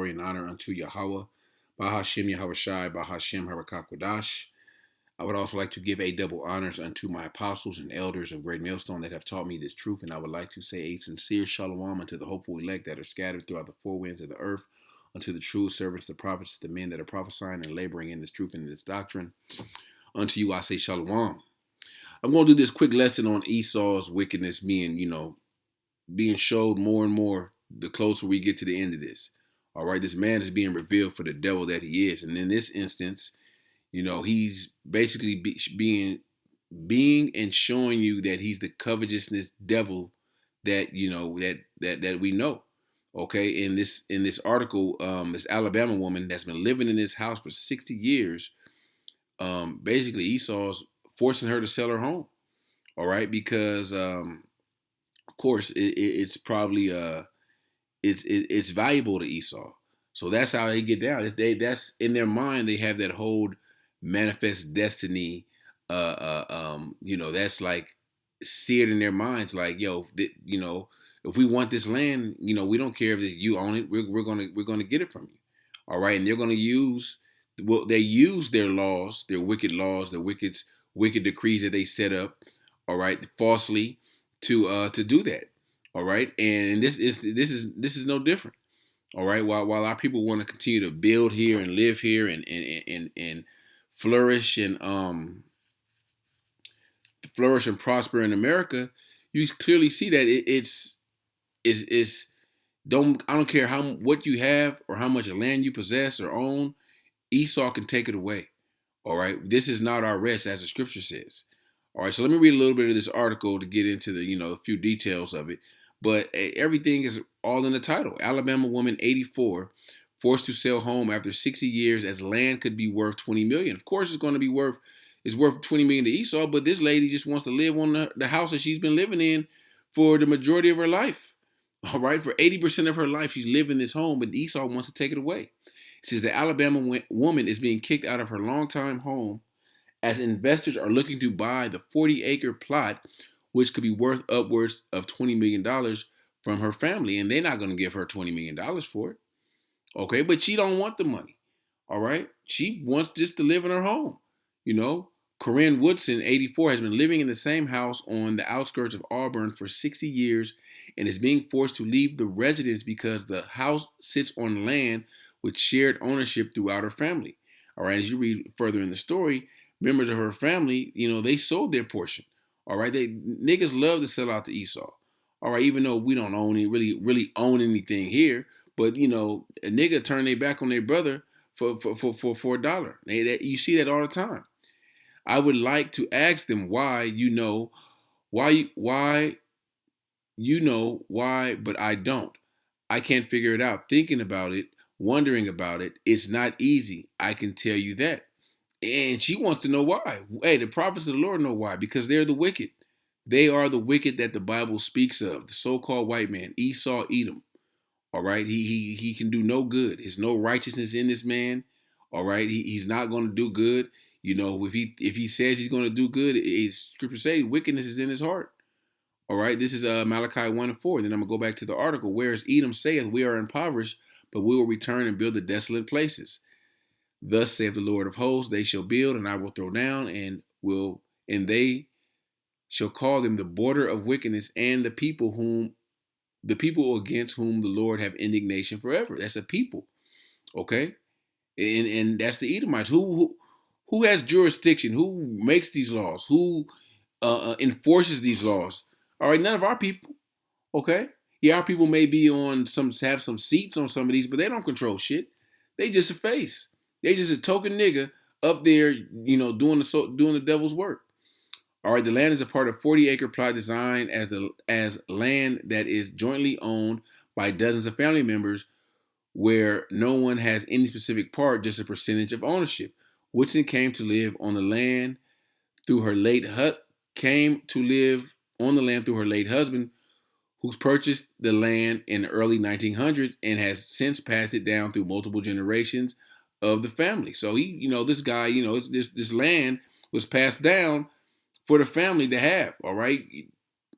glory and honor unto Yahawah, Bahasham, Yahawashi, Bahasham, Harakakwadash. I would also like to give a double honors unto my apostles and elders of Great Millstone that have taught me this truth, and I would like to say a sincere shalom unto the hopeful elect that are scattered throughout the four winds of the earth, unto the true servants, the prophets, the men that are prophesying and laboring in this truth and this doctrine. Unto you I say shalom. I'm going to do this quick lesson on Esau's wickedness being showed more and more the closer we get to the end of this. All right, this man is being revealed for the devil that he is, and in this instance, he's basically being and showing you that he's the covetousness devil that that we know. Okay, in this article, this Alabama woman that's been living in this house for 60 years, basically Esau's forcing her to sell her home. All right, because of course it's probably it's valuable to Esau. So that's how they get down. That's in their mind. They have that whole manifest destiny. That's like seared in their minds. Like, if we want this land, we don't care if you own it. We're gonna get it from you. All right, and they're gonna use they use their laws, their wicked laws, their wicked decrees that they set up. All right, falsely to do that. All right, and this is no different. All right, while our people want to continue to build here and live here and flourish and prosper in America, you clearly see that it's I don't care what you have or how much land you possess or own, Esau can take it away. All right, this is not our rest, as the scripture says. All right, so let me read a little bit of this article to get into the a few details of it. But everything is all in the title. Alabama woman 84 forced to sell home after 60 years as land could be worth $20 million. Of course, it's worth $20 million to Esau, but this lady just wants to live on the house that she's been living in for the majority of her life. All right, for 80% of her life, she's lived in this home, but Esau wants to take it away. It says the Alabama woman is being kicked out of her longtime home as investors are looking to buy the 40-acre plot, which could be worth upwards of $20 million from her family. And they're not going to give her $20 million for it. Okay, but she don't want the money. All right, she wants just to live in her home. Corinne Woodson, 84, has been living in the same house on the outskirts of Auburn for 60 years and is being forced to leave the residence because the house sits on land with shared ownership throughout her family. All right, as you read further in the story, members of her family, they sold their portion. All right, niggas love to sell out to Esau. All right, even though we don't really own anything here, but a nigga turn their back on their brother for a dollar. You see that all the time. I would like to ask them why, but I don't. I can't figure it out. Thinking about it, wondering about it, it's not easy. I can tell you that. And she wants to know why. Hey, the prophets of the Lord know why, because they're the wicked. They are the wicked that the Bible speaks of, the so-called white man, Esau, Edom. All right, he can do no good. There's no righteousness in this man. All right, he's not going to do good. If he says he's going to do good, scripture says wickedness is in his heart. All right, this is Malachi 1:4. Then I'm going to go back to the article. Whereas Edom saith, we are impoverished, but we will return and build the desolate places. Thus saith the Lord of hosts, they shall build, and I will throw down, and they shall call them the border of wickedness, and the people against whom the Lord have indignation forever. That's a people, okay, and that's the Edomites. Who has jurisdiction? Who makes these laws? Who enforces these laws? All right, none of our people, okay. Yeah, our people may be have some seats on some of these, but they don't control shit. They just a face. They just a token nigga up there, doing the devil's work. All right, the land is a part of 40-acre plot designed as land that is jointly owned by dozens of family members, where no one has any specific part, just a percentage of ownership. Woodson came to live on the land through her late husband, who's purchased the land in the early 1900s and has since passed it down through multiple generations of the family. So this guy, this land was passed down for the family to have. All right,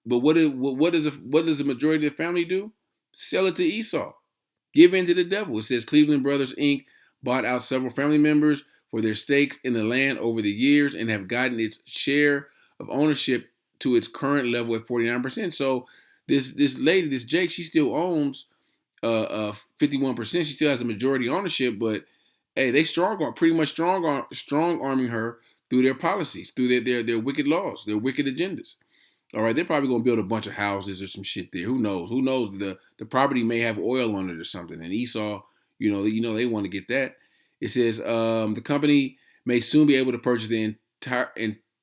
but what does the majority of the family do? Sell it to Esau. Give in to the devil. It says Cleveland Brothers Inc. bought out several family members for their stakes in the land over the years and have gotten its share of ownership to its current level at 49%. So this lady, this Jake, she still owns 51%. She still has a majority ownership, but hey, they pretty much strong arming her through their policies, through their wicked laws, their wicked agendas. All right, they're probably gonna build a bunch of houses or some shit there. Who knows? Who knows? The property may have oil on it or something. And Esau, they want to get that. It says the company may soon be able to purchase the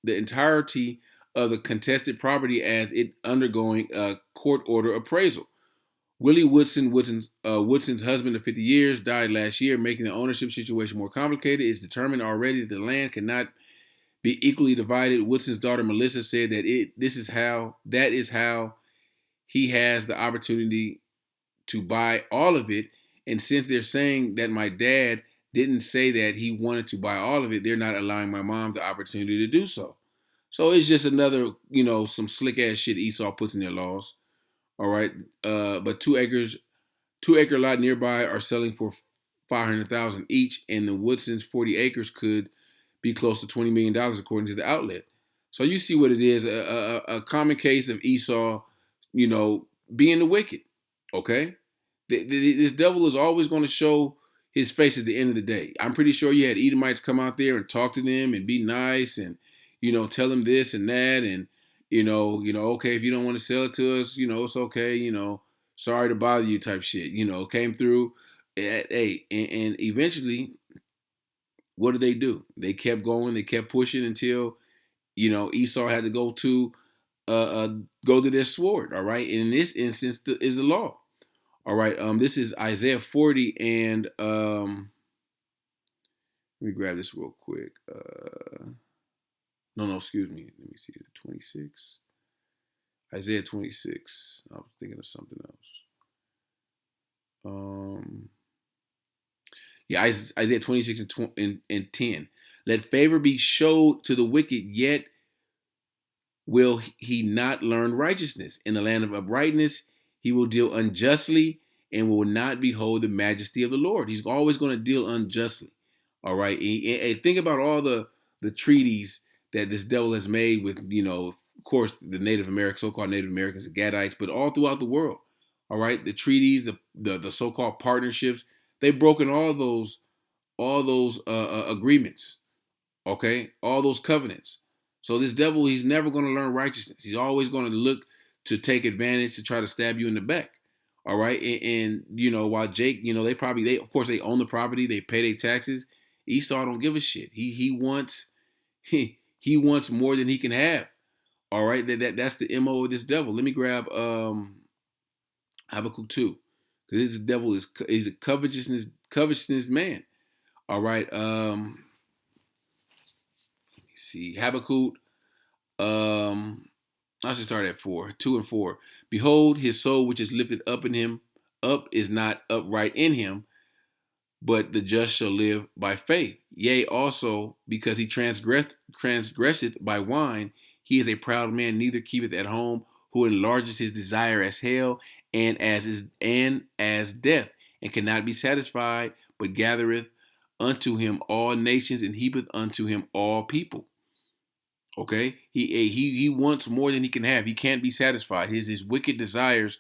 entirety of the contested property as it undergoing a court order appraisal. Willie Woodson's husband of 50 years, died last year, making the ownership situation more complicated. It's determined already that the land cannot be equally divided. Woodson's daughter Melissa said that that is how he has the opportunity to buy all of it. And since they're saying that my dad didn't say that he wanted to buy all of it, they're not allowing my mom the opportunity to do so. So it's just another, some slick ass shit Esau puts in their laws. All right. But 2 acre lot nearby are selling for $500,000 each, and the Woodson's 40 acres could be close to $20 million according to the outlet. So you see what it is, a common case of Esau, being the wicked. Okay, this devil is always going to show his face at the end of the day. I'm pretty sure you had Edomites come out there and talk to them and be nice and tell them this and that and okay, if you don't want to sell it to us, it's okay, sorry to bother you type shit, came through hey, and eventually what did they do? They kept going, they kept pushing until Esau had to go to their sword. All right, and in this instance is the law. All right, this is Isaiah 40, and let me grab this real quick. No, excuse me. Let me see. 26. Isaiah 26. I was thinking of something else. Yeah, Isaiah 26 and 10. Let favor be showed to the wicked, yet will he not learn righteousness. In the land of uprightness, he will deal unjustly and will not behold the majesty of the Lord. He's always going to deal unjustly. All right. And think about all the treaties that this devil has made with, of course, the Native Americans, so-called Native Americans, the Gadites, but all throughout the world. All right. The treaties, the so-called partnerships, they've broken all those agreements. Okay. All those covenants. So this devil, he's never going to learn righteousness. He's always going to look to take advantage, to try to stab you in the back. All right. And while Jake, they of course they own the property, they pay their taxes. Esau don't give a shit. He wants more than he can have. All right. That's the MO of this devil. Let me grab Habakkuk 2. Because this devil is a covetousness man. All right. Let me see. Habakkuk. I should start at 4, 2 and 4. Behold, his soul which is lifted up in him, up is not upright in him, but the just shall live by faith. Yea, also, because he transgresseth by wine, he is a proud man, neither keepeth at home, who enlarges his desire as hell, and as death, and cannot be satisfied, but gathereth unto him all nations, and heapeth unto him all people. Okay, he wants more than he can have. He can't be satisfied. His wicked desires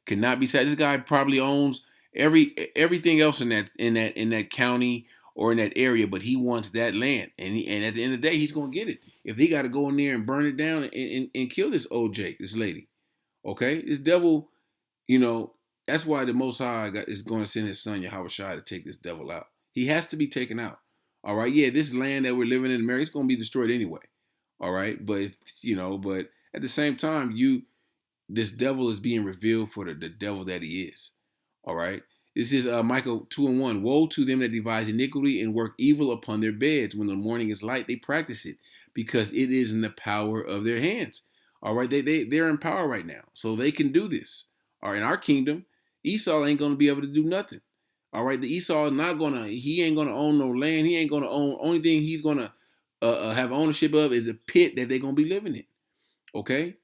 cannot be satisfied. This guy probably owns everything else in that county or in that area, but he wants that land. And at the end of the day, he's gonna get it. If he got to go in there and burn it down and kill this old Jake, this lady. Okay, this devil, that's why the Most High is going to send his son Yahawashi to take this devil out. He has to be taken out. All right, yeah, this land that we're living in America, it's going to be destroyed anyway. All right, but but at the same time, this devil is being revealed for the devil that he is. All right, this is Micah 2 and 1. Woe to them that devise iniquity and work evil upon their beds. When the morning is light, they practice it, because it is in the power of their hands. All right, they're in power right now, so they can do this. All right, in our kingdom, Esau ain't gonna be able to do nothing. All right, the Esau is not gonna. He ain't gonna own no land. He ain't gonna own. Only thing he's gonna have ownership of is a pit that they're gonna be living in. Okay,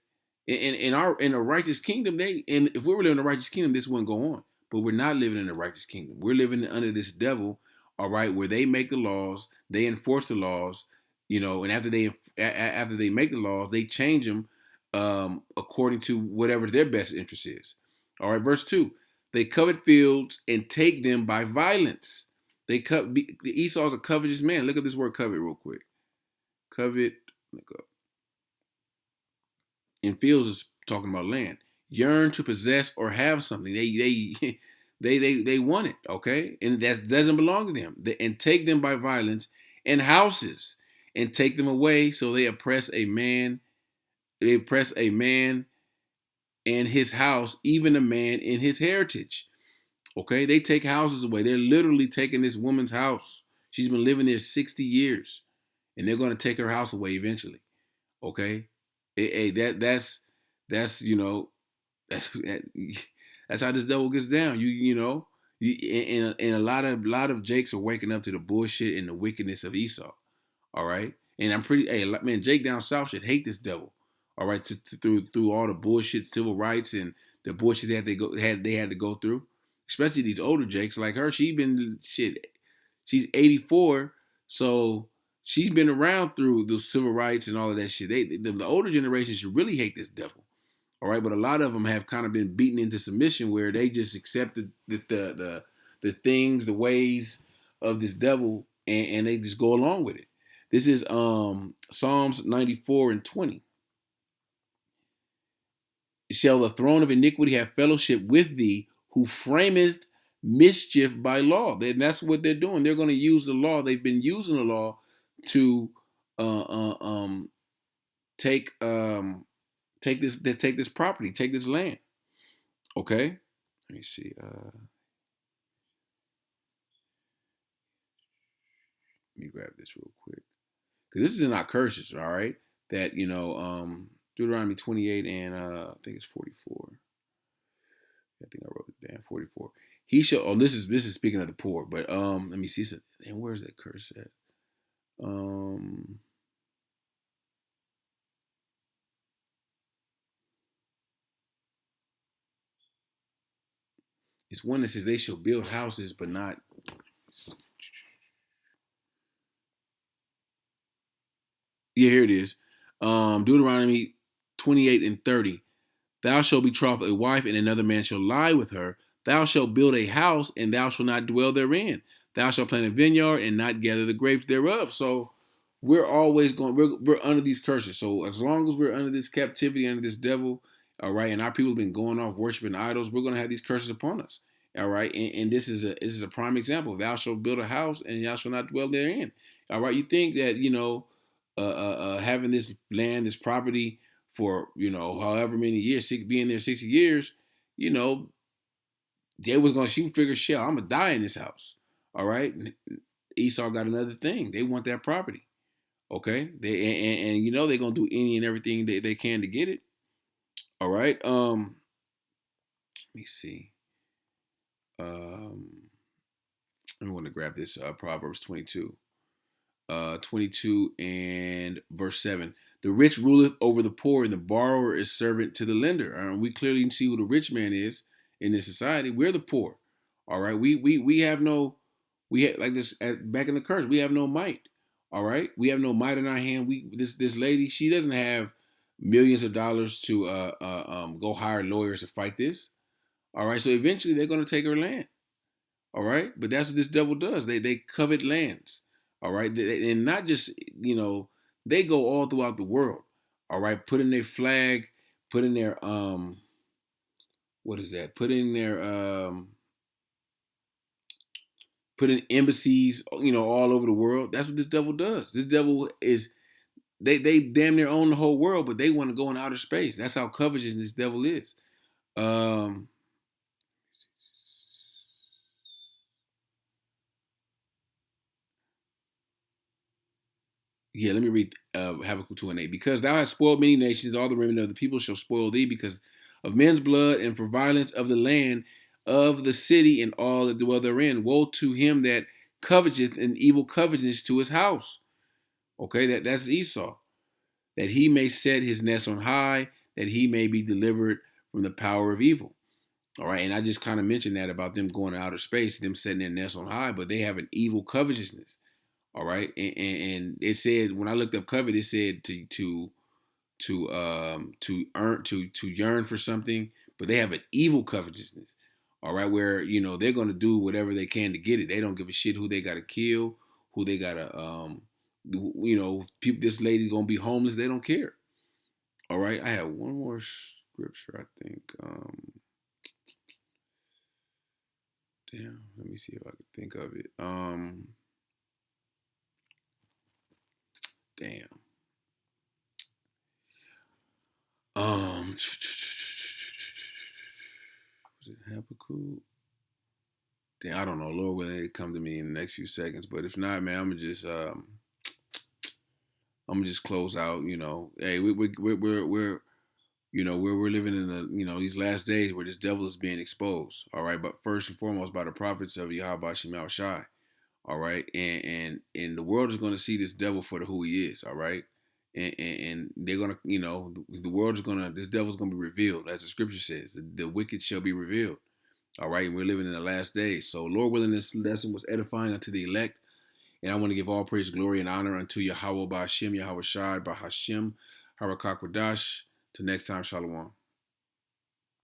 in a righteous kingdom, and if we were living in a righteous kingdom, this wouldn't go on. but we're not living in a righteous kingdom. We're living under this devil, all right, where they make the laws, they enforce the laws, and after they make the laws, they change them according to whatever their best interest is. All right, verse 2. They covet fields and take them by violence. Esau's a covetous man. Look at this word covet real quick. Covet, look up. And fields is talking about land. Yearn to possess or have something. They want it, okay? And that doesn't belong to them. And take them by violence, and houses, and take them away. So they oppress a man. They oppress a man and his house, even a man in his heritage. Okay, they take houses away. They're literally taking this woman's house. She's been living there 60 years, and they're going to take her house away eventually. Okay, that's that's that's how this devil gets down. And a lot of Jakes are waking up to the bullshit and the wickedness of Esau. All right, and man, Jake down south should hate this devil. All right, through all the bullshit, civil rights, and the bullshit that they had to go through. Especially these older Jakes like her. She's 84, so she's been around through the civil rights and all of that shit. The older generation should really hate this devil. All right, but a lot of them have kind of been beaten into submission where they just accepted the things, the ways of this devil, and they just go along with it. This is Psalms 94 and 20. Shall the throne of iniquity have fellowship with thee, who frameth mischief by law? And that's what they're doing. They're going to use the law. They've been using the law to take this property, take this land. Okay, let me see. Let me grab this real quick because this is in our curses. All right, that Deuteronomy 28 and I think it's 44. I think I wrote it down. 44. He shall. Oh, this is speaking of the poor. But let me see. And where's that curse at? It's one that says they shall build houses, but not. Yeah, here it is. Deuteronomy 28 and 30. Thou shalt betroth a wife, and another man shall lie with her. Thou shalt build a house, and thou shalt not dwell therein. Thou shalt plant a vineyard, and not gather the grapes thereof. So we're always going. We're under these curses. So as long as we're under this captivity, under this devil, all right, and our people have been going off worshiping idols, we're going to have these curses upon us. All right, and this is a prime example. Thou shalt build a house, and thou shalt not dwell therein. All right, you think that having this land, this property for however many years, being there 60 years, they was gonna she figure shit. I'm gonna die in this house. All right. Esau got another thing. They want that property. Okay. And they're gonna do any and everything they can to get it. All right. Let me see. I'm gonna grab this Proverbs 22. 22 and verse 7. The rich ruleth over the poor, and the borrower is servant to the lender. We clearly see who the rich man is in this society. We're the poor. All right. We have no, like this back in the curse. We have no might. All right. We have no might in our hand. This lady, she doesn't have millions of dollars to go hire lawyers to fight this. All right. So eventually they're going to take her land. All right. But that's what this devil does. They covet lands. All right. And not just, they go all throughout the world. All right. Put in their flag, put in their, what is that? Put in their, put in embassies, all over the world. That's what this devil does. This devil is, they damn near own the whole world, but they want to go in outer space. That's how covetous this devil is. Yeah, let me read Habakkuk 2 and 8. Because thou hast spoiled many nations, all the remnant of the people shall spoil thee because of men's blood and for violence of the land of the city and all that dwell therein. Woe to him that coveteth an evil covetousness to his house. Okay, that's Esau. That he may set his nest on high, that he may be delivered from the power of evil. All right, and I just kind of mentioned that about them going to outer space, them setting their nest on high, but they have an evil covetousness. All right, and it said when I looked up covet, it said to earn to yearn for something, but they have an evil covetousness. All right, where they're gonna do whatever they can to get it. They don't give a shit who they gotta kill, who they gotta people. This lady's gonna be homeless. They don't care. All right, I have one more scripture. I think. Damn, let me see if I can think of it. Damn. Was it Habakkuk? Damn, I don't know. Lord willing, it come to me in the next few seconds. But if not, man, I'm gonna just close out. Hey, we're living in the these last days where this devil is being exposed. All right, but first and foremost by the prophets of Yahawashi. All right, and the world is going to see this devil for who he is. All right, and they're gonna the world is gonna this devil's gonna be revealed as the scripture says. The wicked shall be revealed. All right, and we're living in the last days. So Lord willing, this lesson was edifying unto the elect. And I want to give all praise, glory, and honor unto Yahawah, Bahasham, Yahawashi, Bahasham, Harakat Till next time, Shalom.